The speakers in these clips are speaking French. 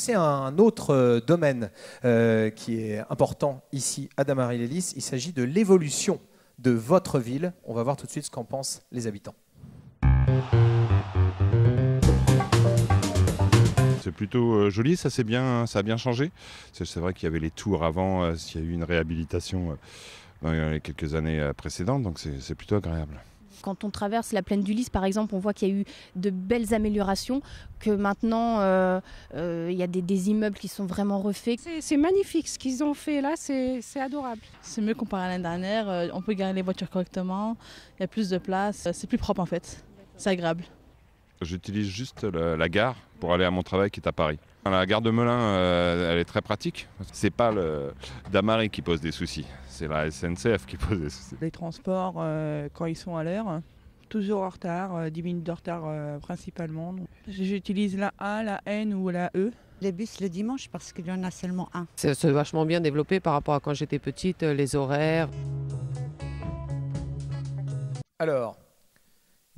C'est un autre domaine qui est important ici à Damary-lès-Lys. Il s'agit de l'évolution de votre ville. On va voir tout de suite ce qu'en pensent les habitants. C'est plutôt joli, ça a bien changé. C'est vrai qu'il y avait les tours avant, il y a eu une réhabilitation dans les quelques années précédentes, donc c'est plutôt agréable. Quand on traverse la plaine du Lys, par exemple, on voit qu'il y a eu de belles améliorations, que maintenant, il y a des immeubles qui sont vraiment refaits. C'est magnifique, ce qu'ils ont fait là, c'est adorable. C'est mieux comparé à l'année dernière, on peut garer les voitures correctement, il y a plus de place, c'est plus propre en fait, c'est agréable. J'utilise juste la gare pour aller à mon travail qui est à Paris. La gare de Melun, elle est très pratique. C'est pas le Damary qui pose des soucis, c'est la SNCF qui pose des soucis. Les transports, quand ils sont à l'heure, toujours en retard, 10 minutes de retard principalement. J'utilise la A, la N ou la E. Les bus le dimanche parce qu'il y en a seulement un. C'est vachement bien développé par rapport à quand j'étais petite, les horaires. Alors,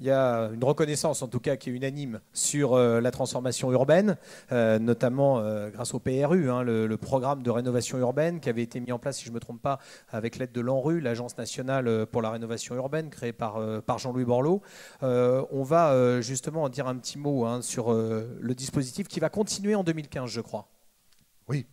il y a une reconnaissance, en tout cas, qui est unanime sur la transformation urbaine, notamment grâce au PRU, le programme de rénovation urbaine qui avait été mis en place, si je ne me trompe pas, avec l'aide de l'ANRU, l'Agence nationale pour la rénovation urbaine, créée par Jean-Louis Borloo. On va justement en dire un petit mot sur le dispositif qui va continuer en 2015, je crois. Oui,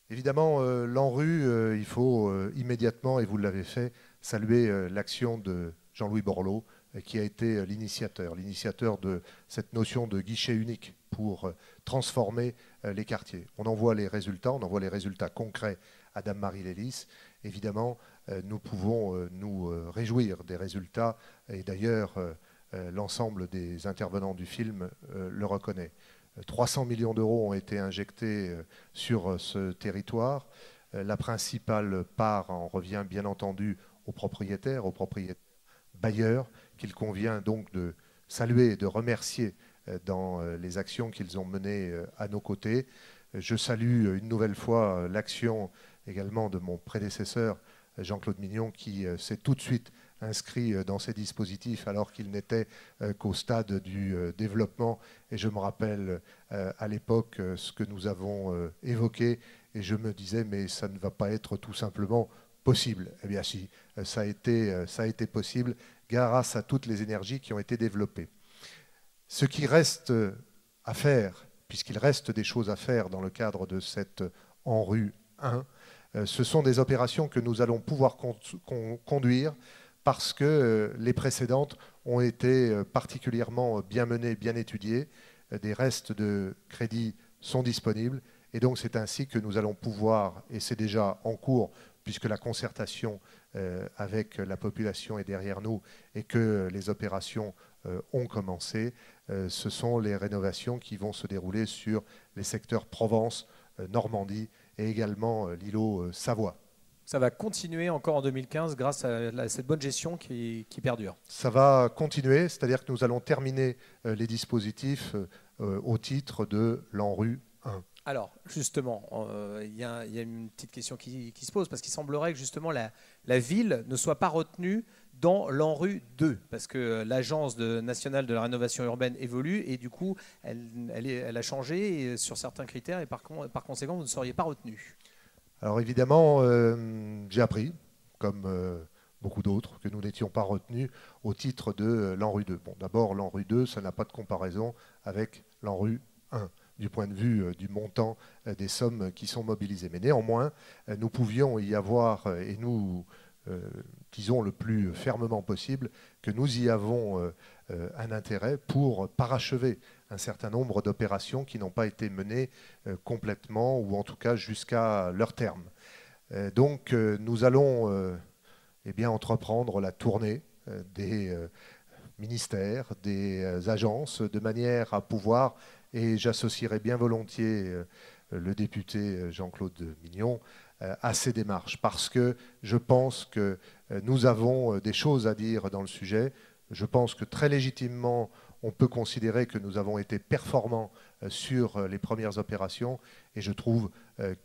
évidemment, l'ANRU, il faut immédiatement, et vous l'avez fait, saluer l'action de Jean-Louis Borloo, qui a été l'initiateur de cette notion de guichet unique pour transformer les quartiers. On en voit les résultats concrets à Damary-lès-Lys. Évidemment, nous pouvons nous réjouir des résultats, et d'ailleurs, l'ensemble des intervenants du film le reconnaît. 300 millions d'euros ont été injectés sur ce territoire. La principale part en revient bien entendu aux propriétaires bailleurs, qu'il convient donc de saluer et de remercier dans les actions qu'ils ont menées à nos côtés. Je salue une nouvelle fois l'action également de mon prédécesseur Jean-Claude Mignon qui s'est tout de suite inscrit dans ces dispositifs alors qu'il n'était qu'au stade du développement. Et je me rappelle à l'époque ce que nous avons évoqué et je me disais mais ça ne va pas être tout simplement possible. Eh bien si, ça a été possible grâce à toutes les énergies qui ont été développées. Ce qui reste à faire, puisqu'il reste des choses à faire dans le cadre de cette ANRU 1, ce sont des opérations que nous allons pouvoir conduire parce que les précédentes ont été particulièrement bien menées, bien étudiées. Des restes de crédit sont disponibles et donc c'est ainsi que nous allons pouvoir, et c'est déjà en cours, puisque la concertation avec la population est derrière nous et que les opérations ont commencé, ce sont les rénovations qui vont se dérouler sur les secteurs Provence, Normandie et également l'îlot Savoie. Ça va continuer encore en 2015 grâce à cette bonne gestion qui perdure. Ça va continuer, c'est-à-dire que nous allons terminer les dispositifs au titre de l'ANRU 1. Alors, justement, il y a une petite question qui se pose, parce qu'il semblerait que justement la ville ne soit pas retenue dans l'ANRU 2, parce que l'Agence nationale de la rénovation urbaine évolue, et du coup, elle a changé sur certains critères, et par conséquent, vous ne seriez pas retenu. Alors évidemment, j'ai appris, comme beaucoup d'autres, que nous n'étions pas retenus au titre de l'ANRU 2. Bon, d'abord, l'ANRU 2, ça n'a pas de comparaison avec l'ANRU 1. Du point de vue du montant des sommes qui sont mobilisées. Mais néanmoins, nous pouvions y avoir, et nous disons le plus fermement possible, que nous y avons un intérêt pour parachever un certain nombre d'opérations qui n'ont pas été menées complètement, ou en tout cas jusqu'à leur terme. Donc nous allons entreprendre la tournée des ministères, des agences, de manière à pouvoir, et j'associerai bien volontiers le député Jean-Claude Mignon à ces démarches, parce que je pense que nous avons des choses à dire dans le sujet. Je pense que très légitimement, on peut considérer que nous avons été performants sur les premières opérations, et je trouve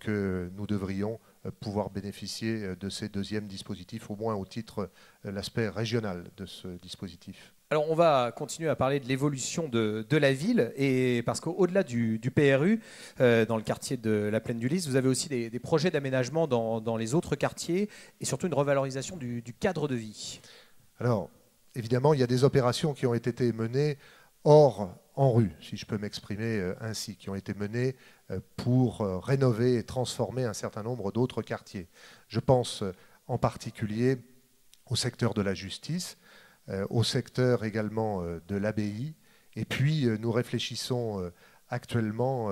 que nous devrions pouvoir bénéficier de ces deuxièmes dispositifs, au moins au titre de l'aspect régional de ce dispositif. Alors on va continuer à parler de l'évolution de la ville, et parce qu'au-delà du PRU, dans le quartier de la Plaine du Lys, vous avez aussi des projets d'aménagement dans les autres quartiers, et surtout une revalorisation du cadre de vie. Alors, évidemment, il y a des opérations qui ont été menées hors en rue, si je peux m'exprimer ainsi, qui ont été menées pour rénover et transformer un certain nombre d'autres quartiers. Je pense en particulier au secteur de la justice, au secteur également de l'abbaye, et puis nous réfléchissons actuellement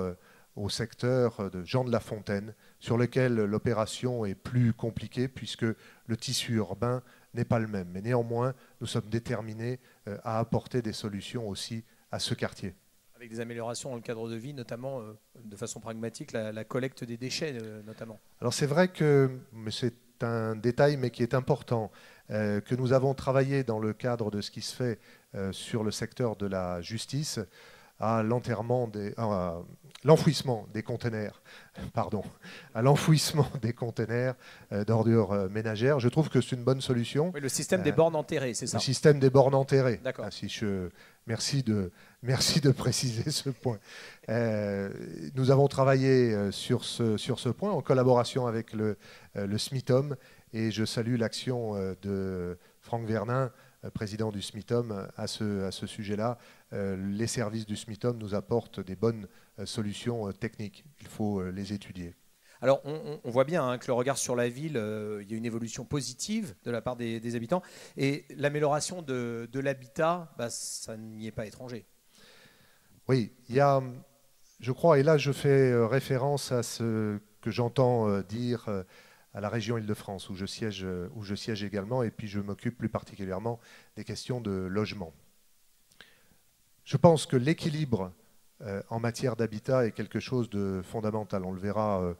au secteur de Jean de La Fontaine, sur lequel l'opération est plus compliquée puisque le tissu urbain n'est pas le même. Mais néanmoins, nous sommes déterminés à apporter des solutions aussi à ce quartier. Avec des améliorations dans le cadre de vie, notamment de façon pragmatique, la collecte des déchets notamment. Alors c'est vrai que c'est un détail mais qui est important, que nous avons travaillé dans le cadre de ce qui se fait sur le secteur de la justice à l'enfouissement des conteneurs, à l'enfouissement des conteneurs d'ordures ménagères. Je trouve que c'est une bonne solution. Oui, le système des bornes enterrées, c'est ça? Le système des bornes enterrées. D'accord. Merci de préciser ce point. Nous avons travaillé sur ce point en collaboration avec le SMITOM, et je salue l'action de Franck Vernin, président du SMITOM, à ce sujet-là. Les services du SMITOM nous apportent des bonnes solutions techniques. Il faut les étudier. Alors, on voit bien que le regard sur la ville, il y a une évolution positive de la part des habitants. Et l'amélioration de l'habitat, ça n'y est pas étranger. Oui, il y a, je crois, et là je fais référence à ce que j'entends dire à la région Île-de-France, où je siège également, et puis je m'occupe plus particulièrement des questions de logement. Je pense que l'équilibre en matière d'habitat est quelque chose de fondamental. On le verra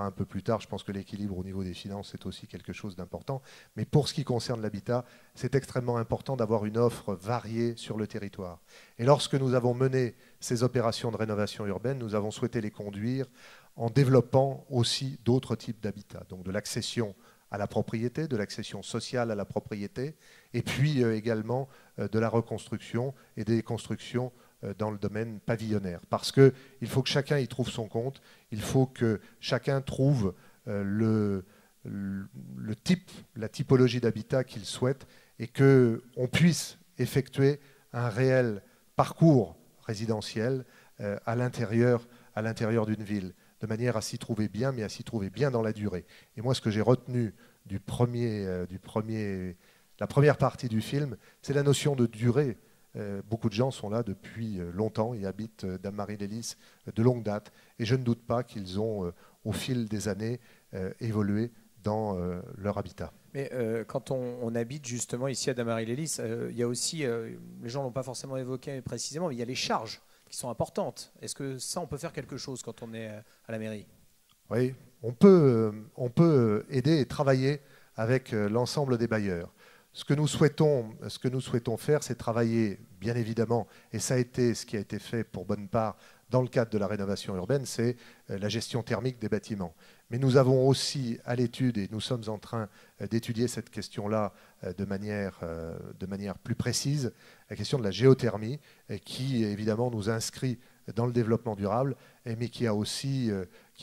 un peu plus tard. Je pense que l'équilibre au niveau des finances est aussi quelque chose d'important. Mais pour ce qui concerne l'habitat, c'est extrêmement important d'avoir une offre variée sur le territoire. Et lorsque nous avons mené ces opérations de rénovation urbaine, nous avons souhaité les conduire en développant aussi d'autres types d'habitat. Donc de l'accession à la propriété, de l'accession sociale à la propriété, et puis également de la reconstruction et des constructions dans le domaine pavillonnaire. Parce qu'il faut que chacun y trouve son compte, il faut que chacun trouve le type, la typologie d'habitat qu'il souhaite, et qu'on puisse effectuer un réel parcours résidentiel à l'intérieur d'une ville, de manière à s'y trouver bien, mais à s'y trouver bien dans la durée. Et moi, ce que j'ai retenu la première partie du film, c'est la notion de durée. Beaucoup de gens sont là depuis longtemps et habitent Dame-Marie-les-Lys de longue date. Et je ne doute pas qu'ils ont, au fil des années, évolué dans leur habitat. Mais quand on habite justement ici à Dame-Marie-les-Lys, il y a aussi, les gens ne l'ont pas forcément évoqué précisément, mais il y a les charges qui sont importantes. Est-ce que ça, on peut faire quelque chose quand on est à la mairie? Oui, on peut aider et travailler avec l'ensemble des bailleurs. Ce que nous souhaitons faire, c'est travailler, bien évidemment, et ça a été ce qui a été fait pour bonne part dans le cadre de la rénovation urbaine, c'est la gestion thermique des bâtiments. Mais nous avons aussi à l'étude, et nous sommes en train d'étudier cette question-là de manière plus précise, la question de la géothermie, qui évidemment nous inscrit dans le développement durable, mais qui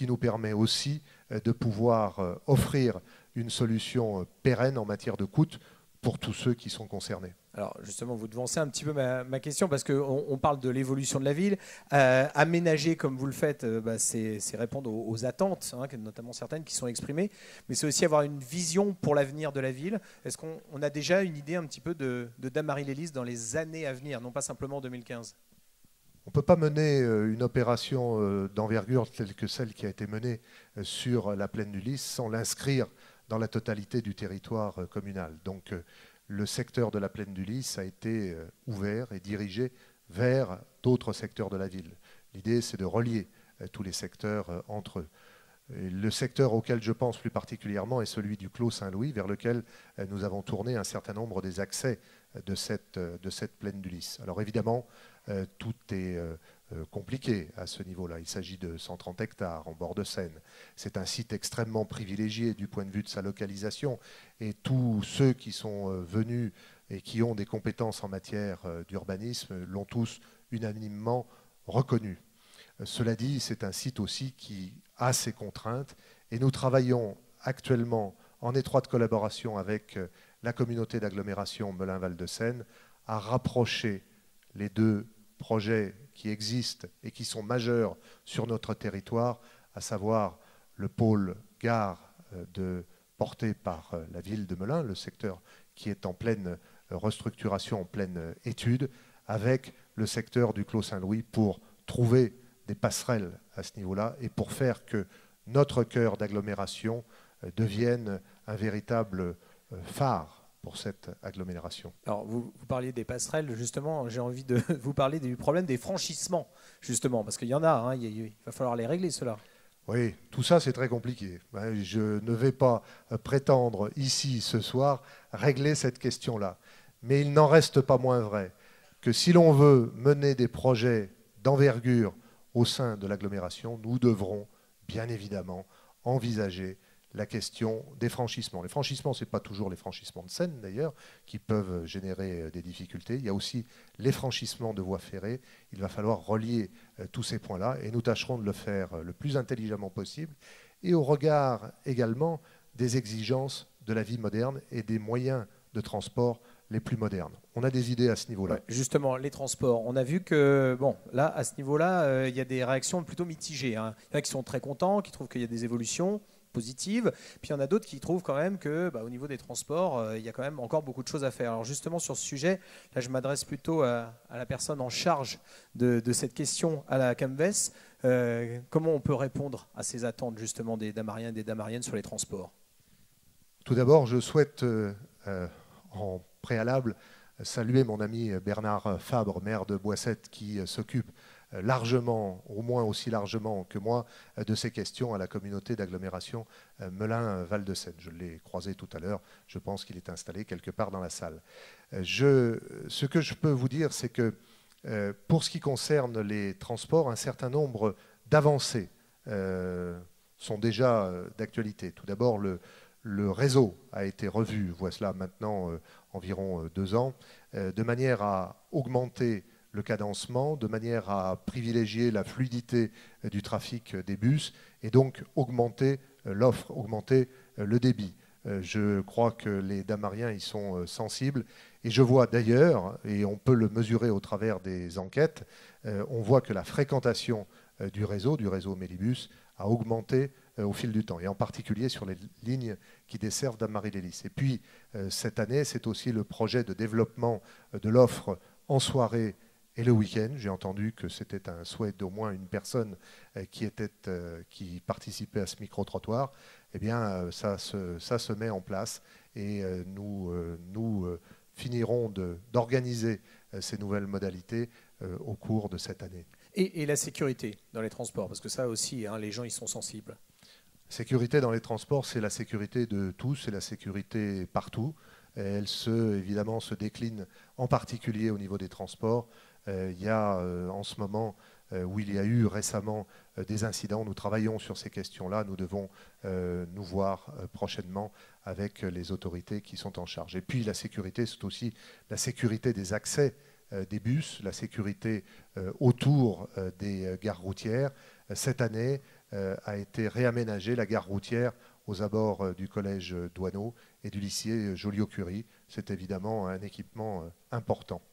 nous permet aussi de pouvoir offrir une solution pérenne en matière de coûts pour tous ceux qui sont concernés. Alors justement, vous devancez un petit peu ma question, parce qu'on parle de l'évolution de la ville. Aménager comme vous le faites, c'est répondre aux attentes, notamment certaines qui sont exprimées, mais c'est aussi avoir une vision pour l'avenir de la ville. Est-ce qu'on a déjà une idée un petit peu de Dame-Marie-les-Lys dans les années à venir, non pas simplement en 2015? On ne peut pas mener une opération d'envergure telle que celle qui a été menée sur la Plaine du Lys sans l'inscrire dans la totalité du territoire communal. Donc le secteur de la Plaine du Lys a été ouvert et dirigé vers d'autres secteurs de la ville. L'idée, c'est de relier tous les secteurs entre eux. Et le secteur auquel je pense plus particulièrement est celui du Clos Saint-Louis, vers lequel nous avons tourné un certain nombre des accès de cette Plaine du Lys. Alors évidemment, tout est compliqué à ce niveau-là. Il s'agit de 130 hectares en bord de Seine. C'est un site extrêmement privilégié du point de vue de sa localisation. Et tous ceux qui sont venus et qui ont des compétences en matière d'urbanisme l'ont tous unanimement reconnu. Cela dit, c'est un site aussi qui a ses contraintes et nous travaillons actuellement en étroite collaboration avec la communauté d'agglomération Melun-Val de Seine à rapprocher les deux projets qui existent et qui sont majeurs sur notre territoire, à savoir le pôle gare porté par la ville de Melun, le secteur qui est en pleine restructuration, en pleine étude, avec le secteur du Clos Saint-Louis pour trouver des passerelles à ce niveau-là et pour faire que notre cœur d'agglomération devienne un véritable phare pour cette agglomération. Alors, vous parliez des passerelles, justement, j'ai envie de vous parler du problème des franchissements, justement, parce qu'il y en a, hein, il va falloir les régler, ceux-là. Oui, tout ça c'est très compliqué. Je ne vais pas prétendre ici, ce soir, régler cette question-là. Mais il n'en reste pas moins vrai que si l'on veut mener des projets d'envergure au sein de l'agglomération, nous devrons bien évidemment envisager la question des franchissements. Les franchissements, ce n'est pas toujours les franchissements de Seine d'ailleurs, qui peuvent générer des difficultés. Il y a aussi les franchissements de voies ferrées. Il va falloir relier tous ces points-là et nous tâcherons de le faire le plus intelligemment possible et au regard également des exigences de la vie moderne et des moyens de transport les plus modernes. On a des idées à ce niveau-là. Ouais, justement, les transports. On a vu que, bon, là, à ce niveau-là, il y a des réactions plutôt mitigées, hein. Il y en a qui sont très contents, qui trouvent qu'il y a des évolutions positives. Puis il y en a d'autres qui trouvent quand même que, au niveau des transports, il y a quand même encore beaucoup de choses à faire. Alors justement, sur ce sujet, là, je m'adresse plutôt à la personne en charge de cette question à la CAMVES. Comment on peut répondre à ces attentes, justement, des Damariens et des Damariennes sur les transports? Tout d'abord, je souhaite, en préalable, saluer mon ami Bernard Fabre, maire de Boissette, qui s'occupe largement, au moins aussi largement que moi, de ces questions à la communauté d'agglomération Melun-Val de Seine. Je l'ai croisé tout à l'heure, je pense qu'il est installé quelque part dans la salle. Ce que je peux vous dire, c'est que pour ce qui concerne les transports, un certain nombre d'avancées sont déjà d'actualité. Tout d'abord, le réseau a été revu, voilà maintenant environ 2 ans, de manière à augmenter le cadencement, de manière à privilégier la fluidité du trafic des bus et donc augmenter l'offre, augmenter le débit. Je crois que les Damariens y sont sensibles et je vois d'ailleurs, et on peut le mesurer au travers des enquêtes, on voit que la fréquentation du réseau Mélibus a augmenté au fil du temps, et en particulier sur les lignes qui desservent Dame-Marie-Lélis. Et puis, cette année, c'est aussi le projet de développement de l'offre en soirée et le week-end. J'ai entendu que c'était un souhait d'au moins une personne qui participait à ce micro-trottoir. Eh bien, ça se met en place et nous finirons d'organiser ces nouvelles modalités au cours de cette année. Et la sécurité dans les transports, parce que ça aussi, hein, les gens y sont sensibles. Sécurité dans les transports, c'est la sécurité de tous, c'est la sécurité partout. Elle évidemment se décline en particulier au niveau des transports. Il y a en ce moment où il y a eu récemment des incidents. Nous travaillons sur ces questions-là. Nous devons nous voir prochainement avec les autorités qui sont en charge. Et puis la sécurité, c'est aussi la sécurité des accès des bus, la sécurité autour des gares routières. Cette année a été réaménagée la gare routière aux abords du collège Douaneau et du lycée Joliot-Curie. C'est évidemment un équipement important.